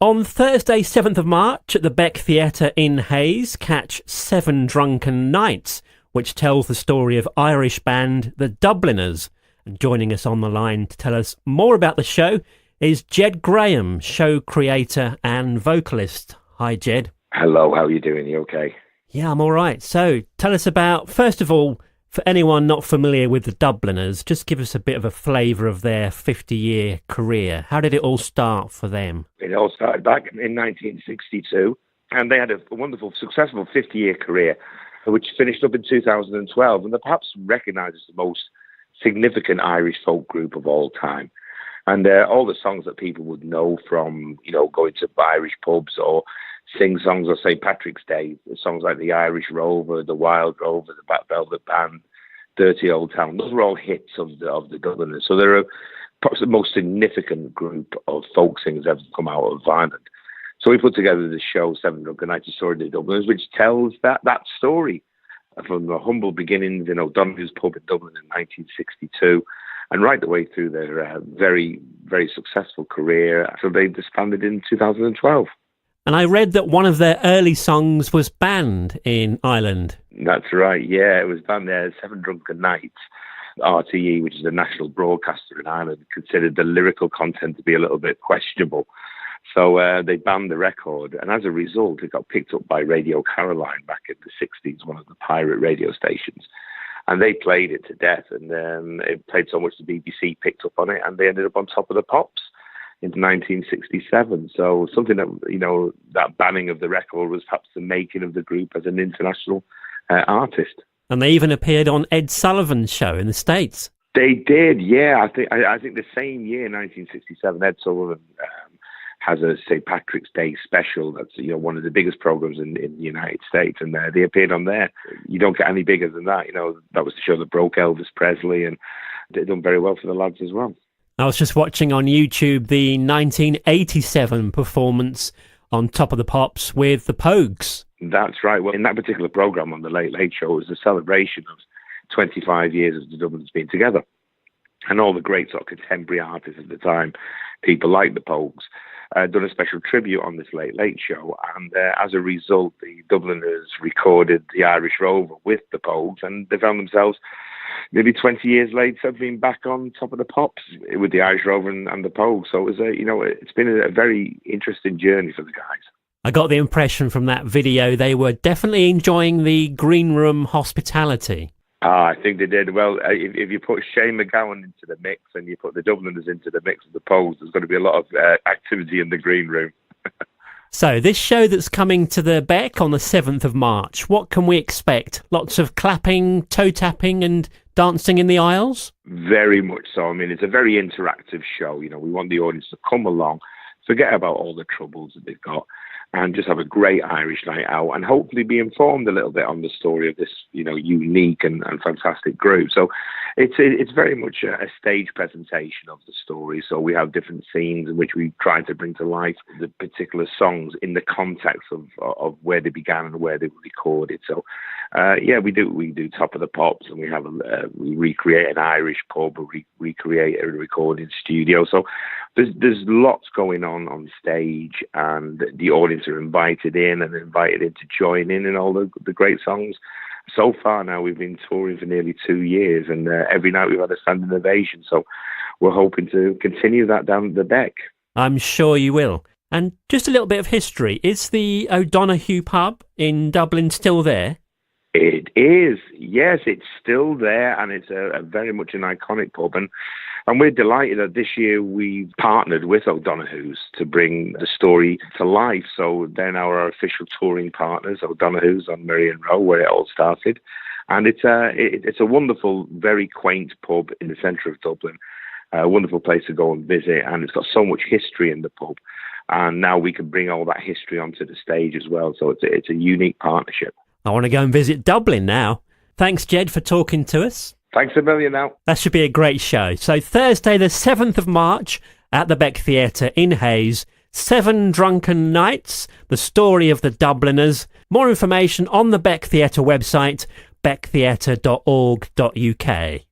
On Thursday, 7th of March, at the Beck Theatre in Hayes, catch 7 Drunken Nights, which tells the story of Irish band the Dubliners. And joining us on the line to tell us more about the show is Ged Graham, show creator and vocalist. Hi, Ged. Hello, how are you doing? You okay? Yeah, I'm all right. So tell us about, first of all, for anyone not familiar with the Dubliners, just give us a bit of a flavour of their 50-year career. How did it all start for them? It all started back in 1962, and they had a wonderful, successful 50-year career, which finished up in 2012, and they're perhaps recognised as the most significant Irish folk group of all time. And all the songs that people would know from, going to Irish pubs or sing songs on St. Patrick's Day, songs like The Irish Rover, The Wild Rover, The Black Velvet Band, Dirty Old Town. Those were all hits of the Dubliners. So they're perhaps the most significant group of folk singers ever come out of Ireland. So we put together the show, 7 Drunken Nights, the story of the Dubliners, which tells that story from the humble beginnings in O'Donoghue's pub in Dublin in 1962 and right the way through their very, very successful career. So they disbanded in 2012. And I read that one of their early songs was banned in Ireland. That's right, yeah. It was banned there, 7 Drunken Nights. RTE, which is a national broadcaster in Ireland, considered the lyrical content to be a little bit questionable. So they banned the record. And as a result, it got picked up by Radio Caroline back in the 60s, one of the pirate radio stations. And they played it to death. And it played so much the BBC picked up on it, and they ended up on Top of the Pops in 1967. So something that, that banning of the record was perhaps the making of the group as an international artist. And they even appeared on Ed Sullivan Show in the States. They did, yeah. I think the same year, 1967, Ed Sullivan has a St. Patrick's Day special. That's one of the biggest programs in the United States, and they appeared on there. You don't get any bigger than that. That was the show that broke Elvis Presley, and they've done very well for the lads as well. I was just watching on YouTube the 1987 performance on Top of the Pops with the Pogues. That's right. Well, in that particular programme on the Late Late Show, it was a celebration of 25 years of the Dubliners being together. And all the great sort of contemporary artists at the time, people like the Pogues, done a special tribute on this Late Late Show. And as a result, the Dubliners recorded The Irish Rover with the Pogues, and they found themselves maybe 20 years later being back on Top of the Pops with the Irish Rover and the Pogues. So it was it's been a very interesting journey for the guys. I got the impression from that video they were definitely enjoying the green room hospitality. I think they did. Well, if you put Shane McGowan into the mix and you put the Dubliners into the mix of the Pogues, there's going to be a lot of activity in the green room. So this show that's coming to the Beck on the 7th of March, what can we expect? Lots of clapping, toe tapping and dancing in the aisles? Very much so. I mean, it's a very interactive show. We want the audience to come along, forget about all the troubles that they've got, and just have a great Irish night out and hopefully be informed a little bit on the story of this, unique and fantastic group. So it's very much a stage presentation of the story. So we have different scenes in which we try to bring to life the particular songs in the context of where they began and where they were recorded. So, we do Top of the Pops, and we recreate an Irish pub, or recreate a recording studio. So there's lots going on stage, and the audience are invited in to join in all the great songs. So far now, we've been touring for nearly 2 years, and every night we've had a standing ovation. So we're hoping to continue that down the Beck. I'm sure you will. And just a little bit of history. Is the O'Donoghue pub in Dublin still there? It is, yes, it's still there, and it's a very much an iconic pub. And we're delighted that this year we've partnered with O'Donoghue's to bring the story to life. So they're now our official touring partners, O'Donoghue's on Merrion Row, where it all started. And it's a wonderful, very quaint pub in the centre of Dublin, a wonderful place to go and visit. And it's got so much history in the pub. And now we can bring all that history onto the stage as well. So it's a unique partnership. I want to go and visit Dublin now. Thanks, Ged, for talking to us. Thanks a million now. That should be a great show. So Thursday the 7th of March at the Beck Theatre in Hayes, 7 Drunken Nights, the story of the Dubliners. More information on the Beck Theatre website, becktheatre.org.uk.